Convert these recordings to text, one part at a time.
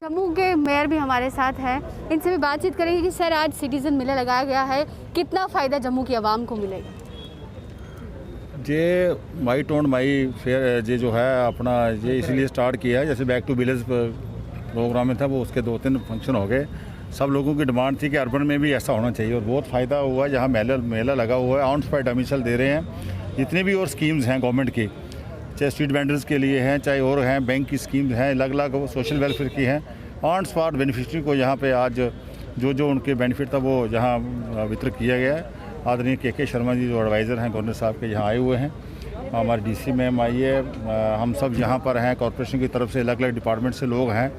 जम्मू के मेयर भी हमारे साथ हैं, इनसे भी बातचीत करेंगे कि सर आज सिटीज़न मेला लगाया गया है, कितना फ़ायदा जम्मू की आवाम को मिलेगा। ये माई टाउन माई फेयर ये जो है अपना ये इसलिए स्टार्ट किया है, जैसे बैक टू विलेज प्रोग्राम में था वो उसके 2-3 फंक्शन हो गए। सब लोगों की डिमांड थी कि अर्बन में भी ऐसा होना चाहिए और बहुत फ़ायदा हुआ है। जहाँ मेला लगा हुआ है, ऑन स्पॉट एडमिशन दे रहे हैं। जितनी भी और स्कीम्स हैं गवर्नमेंट की, चाहे स्ट्रीट वेंडर्स के लिए हैं, चाहे और हैं, बैंक की स्कीम्स हैं, अलग अलग सोशल वेलफेयर की हैं, ऑन स्पॉट बेनिफिशरी को यहाँ पे आज जो उनके बेनिफिट था वो यहाँ वितरित किया गया है। आदरणीय के शर्मा जी जो एडवाइज़र हैं गवर्नर साहब के यहाँ आए हुए हैं, हमारे डीसी मैम आई है, हम सब यहाँ पर हैं, कॉर्पोरेशन की तरफ से अलग अलग डिपार्टमेंट से लोग हैं।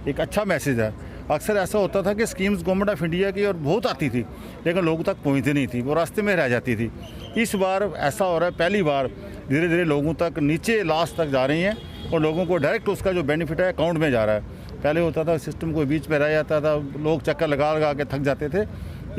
एक अच्छा मैसेज है। अक्सर ऐसा होता था कि स्कीम्स गवर्नमेंट ऑफ इंडिया की और बहुत आती थी लेकिन लोगों तक पहुँचती नहीं थी, वो रास्ते में रह जाती थी। इस बार ऐसा हो रहा है, पहली बार धीरे धीरे लोगों तक नीचे लास्ट तक जा रही हैं और लोगों को डायरेक्ट उसका जो बेनिफिट है अकाउंट में जा रहा है। पहले होता था सिस्टम को बीच में रह जाता था, लोग चक्कर लगा लगा के थक जाते थे।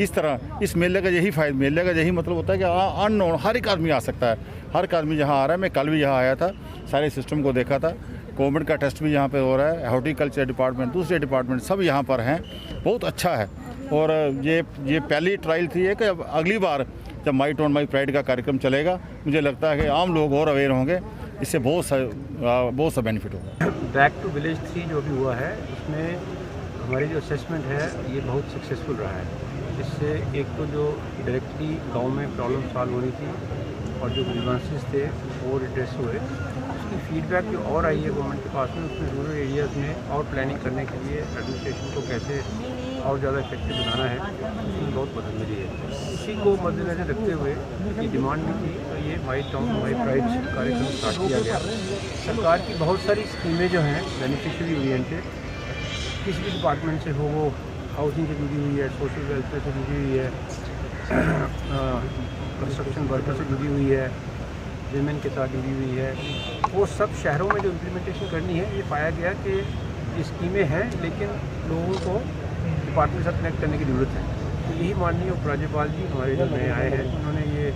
इस तरह इस मेले का यही फ़ायदा, मेले का यही मतलब होता है कि अननोन हर एक आदमी आ सकता है। हर एक आदमी यहाँ आ रहा है। मैं कल भी यहाँ आया था, सारे सिस्टम को देखा था। गवर्नमेंट का टेस्ट भी यहाँ पे हो रहा है, हॉर्टिकल्चर डिपार्टमेंट, दूसरे डिपार्टमेंट सब यहाँ पर हैं। बहुत अच्छा है और ये पहली ट्रायल थी कि अब अगली बार जब माई टाउन माई प्राइड का कार्यक्रम चलेगा, मुझे लगता है कि आम लोग और अवेयर होंगे, इससे बहुत सा बेनिफिट होगा। बैक टू विलेज 3 जो भी हुआ है उसमें हमारी जो असेसमेंट है ये बहुत सक्सेसफुल रहा है। इससे एक तो जो डायरेक्टली गांव में प्रॉब्लम सॉल्व होनी थी और जो ग्रीवेंसेस थे वो रिड्रेस हुए, उसकी फीडबैक जो और आई है गवर्नमेंट के पास में, उसमें रूरल एरियाज़ में और प्लानिंग करने के लिए एडमिनिस्ट्रेशन को कैसे और ज़्यादा इफेक्टिव बनाना है, उसमें बहुत मदद मिली है। इसी को मद्देनजर रखते हुए ये डिमांड भी थी तो ये माई टाउन माई प्राइड कार्यक्रम स्टार्ट किया गया। सरकार की बहुत सारी स्कीमें जो हैं बेनिफिशियरी ओरिएंटेड, किसी भी डिपार्टमेंट से हो, वो हाउसिंग से जुड़ी हुई है, सोशल वेलफेयर से जुड़ी हुई है, कंस्ट्रक्शन वर्कर से जुड़ी हुई है, विमेन के साथ जुड़ी हुई है, वो सब शहरों में जो इम्प्लीमेंटेशन करनी है, ये पाया गया कि ये स्कीमें हैं लेकिन लोगों को डिपार्टमेंट से कनेक्ट करने की ज़रूरत है। तो यही माननीय उपराज्यपाल जी हमारे जो नए आए हैं, उन्होंने ये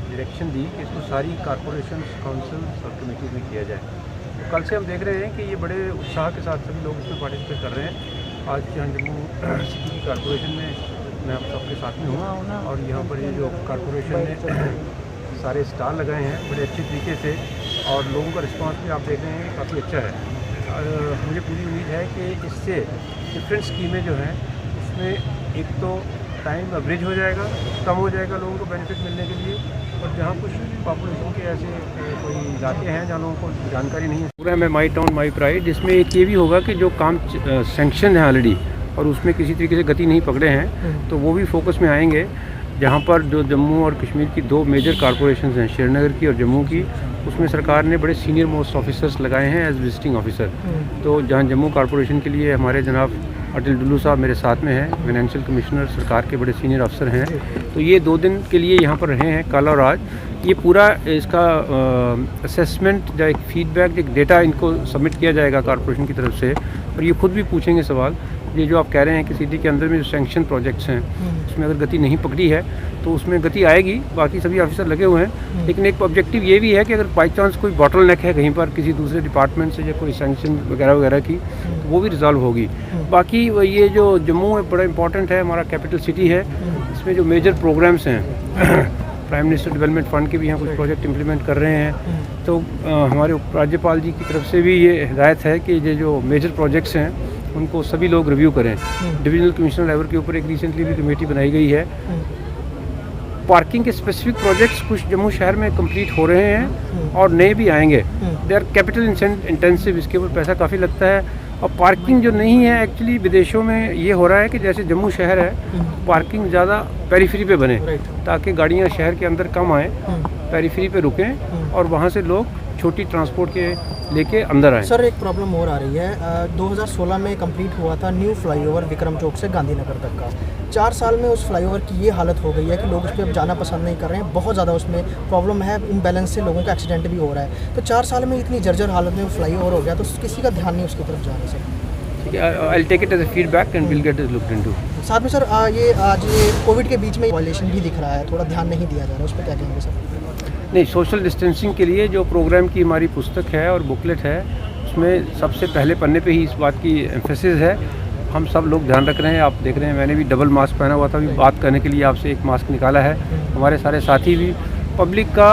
डायरेक्शन दी कि इसको सारी कॉर्पोरेशन काउंसिल सब कमेटीज़ में किया जाए। तो कल से हम देख रहे हैं कि ये बड़े उत्साह के साथ सभी लोग इसमें पार्टिसिपेट कर रहे हैं। आज यहाँ जम्मू सिटी की कॉर्पोरेशन में मैं आप सबके साथ में हूँ और यहाँ पर ये जो कॉर्पोरेशन ने सारे स्टॉल लगाए हैं बड़े अच्छे तरीके से और लोगों का रिस्पांस भी आप देख रहे हैं काफ़ी अच्छा है। मुझे पूरी उम्मीद है कि इससे डिफरेंट स्कीमें जो हैं उसमें एक तो टाइम ब्रिज हो जाएगा, कम हो जाएगा लोगों को बेनिफिट मिलने के लिए, और जहाँ कुछ पॉपुलेशन के ऐसे कोई इलाके हैं जहाँ लोगों को जानकारी नहीं है। प्रोग्राम है माई टाउन माई प्राइड, जिसमें एक ये भी होगा कि जो काम सैंक्शन है ऑलरेडी और उसमें किसी तरीके से गति नहीं पकड़े हैं तो वो भी फोकस में आएंगे। जहाँ पर जो जम्मू और कश्मीर की 2 मेजर कॉरपोरेशन हैं, श्रीनगर की और जम्मू की, उसमें सरकार ने बड़े सीनियर मोस्ट ऑफिसर्स लगाए हैं एज विजिटिंग ऑफिसर। तो जहाँ जम्मू कॉरपोरेशन के लिए हमारे जनाब अटल डुल्लू साहब मेरे साथ में हैं, फाइनेंशियल कमिश्नर, सरकार के बड़े सीनियर अफसर हैं। तो ये 2 दिन के लिए यहाँ पर रहे हैं, कल और आज। ये पूरा इसका असेसमेंट या एक फीडबैक, एक डेटा इनको सबमिट किया जाएगा कॉरपोरेशन की तरफ से, और ये खुद भी पूछेंगे सवाल। ये जो आप कह रहे हैं कि सिटी के अंदर में जो सैंक्शन प्रोजेक्ट्स हैं उसमें अगर गति नहीं पकड़ी है तो उसमें गति आएगी, बाकी सभी ऑफिसर लगे हुए हैं। लेकिन एक ऑब्जेक्टिव ये भी है कि अगर बाई चांस कोई बॉटल नेक है कहीं पर किसी दूसरे डिपार्टमेंट से या कोई सैंक्शन वगैरह वगैरह की, तो वो भी रिजॉल्व होगी। बाकी ये जो जम्मू है बड़ा इंपॉर्टेंट है, हमारा कैपिटल सिटी है, इसमें जो मेजर प्रोग्राम्स हैं प्राइम मिनिस्टर डेवलपमेंट फ़ंड के भी यहाँ कुछ प्रोजेक्ट इंप्लीमेंट कर रहे हैं। तो हमारे उपराज्यपाल जी की तरफ से भी ये हिदायत है कि ये जो मेजर प्रोजेक्ट्स हैं उनको सभी लोग रिव्यू करें। डिविजनल कमिश्नर लेवल के ऊपर एक रिसेंटली भी कमेटी बनाई गई है। पार्किंग के स्पेसिफिक प्रोजेक्ट्स कुछ जम्मू शहर में कंप्लीट हो रहे हैं और नए भी आएंगे। दे आर कैपिटल इंटेंसिव, इसके ऊपर पैसा काफ़ी लगता है और पार्किंग जो नहीं है, एक्चुअली विदेशों में ये हो रहा है कि जैसे जम्मू शहर है, पार्किंग ज़्यादा पेरीफ्री पे बने ताकि गाड़ियाँ शहर के अंदर कम आए, पेरीफ्री पे रुकें और वहाँ से लोग छोटी ट्रांसपोर्ट के लेके अंदर आए। सर एक प्रॉब्लम और आ रही है, 2016 में कंप्लीट हुआ था न्यू फ्लाईओवर विक्रम चौक से गांधीनगर तक का। 4 साल में उस फ्लाईओवर की ये हालत हो गई है कि लोग उस पर अब जाना पसंद नहीं कर रहे हैं, बहुत ज़्यादा उसमें प्रॉब्लम है, इम्बैलेंस से लोगों का एक्सीडेंट भी हो रहा है। तो 4 साल में इतनी जर्जर हालत में वो फ्लाईओवर हो गया तो किसी का ध्यान नहीं उसकी तरफ जाने से। I'll take it as a feedback and we'll get it looked into. साथ में सर ये आज ये कोविड के बीच में वायलेशन भी दिख रहा है, थोड़ा ध्यान नहीं दिया जा रहा है, उस पर क्या कहेंगे सर? नहीं, सोशल डिस्टेंसिंग के लिए जो प्रोग्राम की हमारी पुस्तक है और बुकलेट है, उसमें सबसे पहले पन्ने पे ही इस बात की एम्फेसिस है। हम सब लोग ध्यान रख रहे हैं, आप देख रहे हैं मैंने भी डबल मास्क पहना हुआ था, अभी बात करने के लिए आपसे एक मास्क निकाला है। हमारे सारे साथी भी, पब्लिक का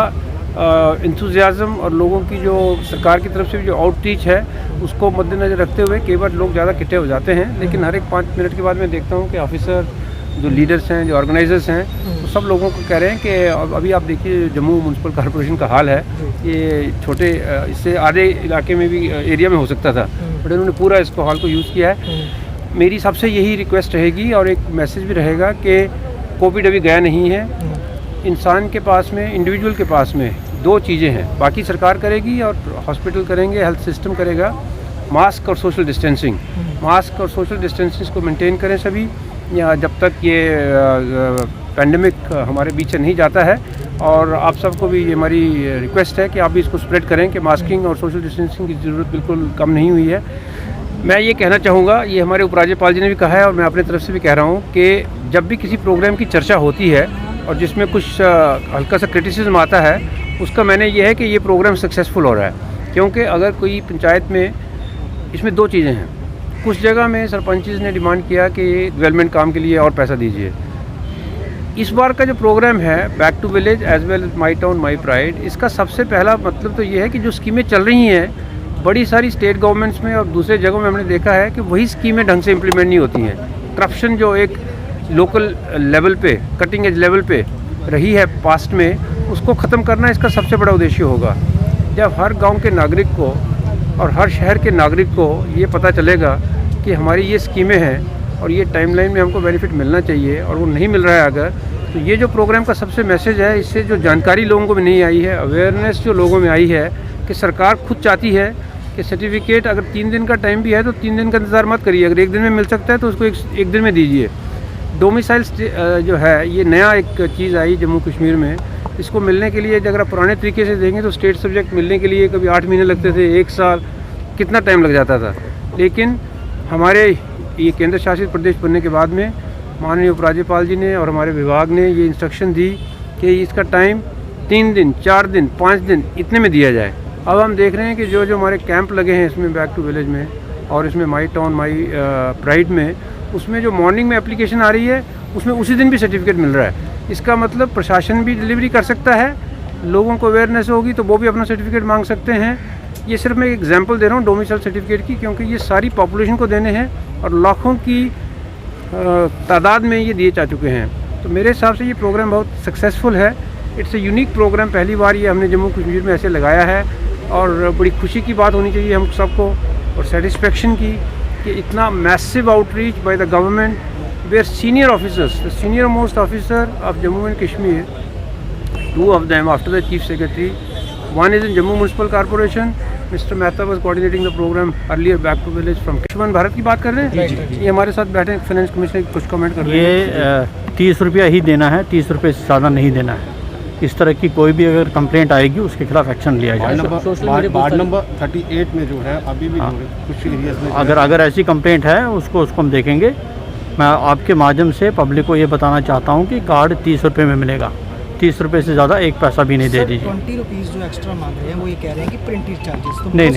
इंथुजियाज़म और लोगों की जो सरकार की तरफ से भी जो आउटरीच है उसको मद्देनज़र रखते हुए कई बार लोग ज़्यादा इकट्ठे हो जाते हैं, लेकिन हर एक 5 मिनट के बाद मैं देखता हूँ कि ऑफिसर, जो लीडर्स हैं, जो ऑर्गेनाइजर्स हैं, वो सब लोगों को कह रहे हैं कि अभी आप देखिए जम्मू म्यूनसिपल कॉर्पोरेशन का हाल है, ये छोटे इससे आधे इलाके में भी एरिया में हो सकता था, बट उन्होंने पूरा इसको हॉल को यूज़ किया है। मेरी सबसे यही रिक्वेस्ट रहेगी और एक मैसेज भी रहेगा कि कोविड अभी गया नहीं है। इंसान के पास में, इंडिविजुअल के पास में 2 चीज़ें हैं, बाकी सरकार करेगी और हॉस्पिटल करेंगे, हेल्थ सिस्टम करेगा, मास्क और सोशल डिस्टेंसिंग। मास्क और सोशल डिस्टेंसिंग को मेंटेन करें सभी, या जब तक ये पैंडेमिक हमारे बीच से नहीं जाता है। और आप सबको भी ये हमारी रिक्वेस्ट है कि आप भी इसको स्प्रेड करें कि मास्किंग और सोशल डिस्टेंसिंग की ज़रूरत बिल्कुल कम नहीं हुई है। मैं ये कहना चाहूँगा, ये हमारे उपराज्यपाल जी ने भी कहा है और मैं अपनी तरफ से भी कह रहा हूँ कि जब भी किसी प्रोग्राम की चर्चा होती है और जिसमें कुछ हल्का सा क्रिटिसिज्म आता है, उसका मैंने ये है कि ये प्रोग्राम सक्सेसफुल हो रहा है। क्योंकि अगर कोई पंचायत में, इसमें 2 चीज़ें हैं, कुछ जगह में सरपंचेस ने डिमांड किया कि डेवलपमेंट काम के लिए और पैसा दीजिए। इस बार का जो प्रोग्राम है back to village as well as my town my pride, इसका सबसे पहला मतलब तो ये है कि जो स्कीमें चल रही हैं बड़ी सारी स्टेट गवर्नमेंट्स में और दूसरे जगहों में हमने देखा है कि वही स्कीमें ढंग से इम्प्लीमेंट नहीं होती हैं। करप्शन जो एक लोकल लेवल पे, कटिंग एज लेवल पे रही है पास्ट में, उसको ख़त्म करना इसका सबसे बड़ा उद्देश्य होगा। जब हर गांव के नागरिक को और हर शहर के नागरिक को ये पता चलेगा कि हमारी ये स्कीमें हैं और ये टाइमलाइन में हमको बेनिफिट मिलना चाहिए और वो नहीं मिल रहा है अगर, तो ये जो प्रोग्राम का सबसे मैसेज है, इससे जो जानकारी लोगों को भी नहीं आई है, अवेयरनेस जो लोगों में आई है कि सरकार खुद चाहती है कि सर्टिफिकेट अगर 3 दिन का टाइम भी है तो 3 दिन का इंतज़ार मत करिए, अगर 1 दिन में मिल सकता है तो उसको एक दिन में दीजिए। डोमिसाइल जो है ये नया एक चीज़ आई जम्मू कश्मीर में, इसको मिलने के लिए अगर आप पुराने तरीके से देखें तो स्टेट सब्जेक्ट मिलने के लिए कभी 8 महीने लगते थे, 1 साल, कितना टाइम लग जाता था। लेकिन हमारे ये केंद्र शासित प्रदेश बनने के बाद में माननीय उपराज्यपाल जी ने और हमारे विभाग ने ये इंस्ट्रक्शन दी कि इसका टाइम 3 दिन, 4 दिन, 5 दिन इतने में दिया जाए। अब हम देख रहे हैं कि जो हमारे कैंप लगे हैं इसमें बैक टू विलेज में और इसमें माई टाउन माई प्राइड में, उसमें जो मॉर्निंग में एप्लीकेशन आ रही है उसमें उसी दिन भी सर्टिफिकेट मिल रहा है। इसका मतलब प्रशासन भी डिलीवरी कर सकता है, लोगों को अवेयरनेस होगी तो वो भी अपना सर्टिफिकेट मांग सकते हैं। ये सिर्फ मैं एग्जांपल दे रहा हूँ डोमिसाइल सर्टिफिकेट की, क्योंकि ये सारी पॉपुलेशन को देने हैं और लाखों की तादाद में ये दिए जा चुके हैं। तो मेरे हिसाब से ये प्रोग्राम बहुत सक्सेसफुल है। इट्स ए यूनिक प्रोग्राम, पहली बार ये हमने जम्मू कश्मीर में ऐसे लगाया है और बड़ी खुशी की बात होनी चाहिए हम सबको और सेटिस्फेक्शन की कि इतना massive outreach by the government, where senior officers, the senior most officer of Jammu and Kashmir, 2 of them after the chief secretary, one is in Jammu Municipal Corporation, Mr. Mehta was coordinating the program earlier back to village from Ayushman Bharat की बात कर रहे हैं। ये हमारे साथ बैठे finance commissioner कुछ कमेंट कर रहे हैं। ये 30 रुपया ही देना है, 30 रुपये से ज़्यादा नहीं देना है। इस तरह की कोई भी अगर कंप्लेंट आएगी उसके खिलाफ एक्शन लिया जाएगा। वार्ड नंबर 38 में जो है अभी भी कुछ एरियाज में अगर ऐसी कंप्लेंट है उसको हम देखेंगे। मैं आपके माध्यम से पब्लिक को ये बताना चाहता हूँ कि कार्ड 30 रुपये में मिलेगा, 30 रुपये से ज़्यादा 1 पैसा भी नहीं दे दीजिए। 20 रुपीज़ जो एक्स्ट्रा मांग रहे हैं वो ये कह रहे हैं कि प्रिंटेड चार्जेस, तो नहीं,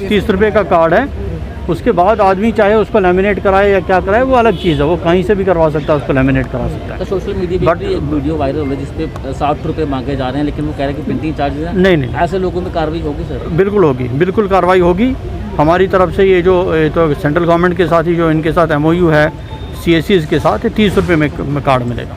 30 रुपये का कार्ड है। उसके बाद आदमी चाहे उसको लेमिनेट कराए या क्या कराए वो अलग चीज़ है, वो कहीं से भी करवा सकता है, उसको लेमिनेट करा सकता है। तो सोशल मीडिया पर एक वीडियो वायरल हो रहा है जिसपे 60 रुपये मांगे जा रहे हैं, लेकिन वो कह रहे हैं कि प्रिंटिंग चार्जेस हैं। नहीं, ऐसे लोगों में कार्रवाई होगी सर? बिल्कुल होगी, बिल्कुल कार्रवाई होगी। हमारी तरफ से ये तो सेंट्रल गवर्नमेंट के साथ ही जो इनके साथ MOU है CSCs के साथ, 30 रुपये में कार्ड मिलेगा।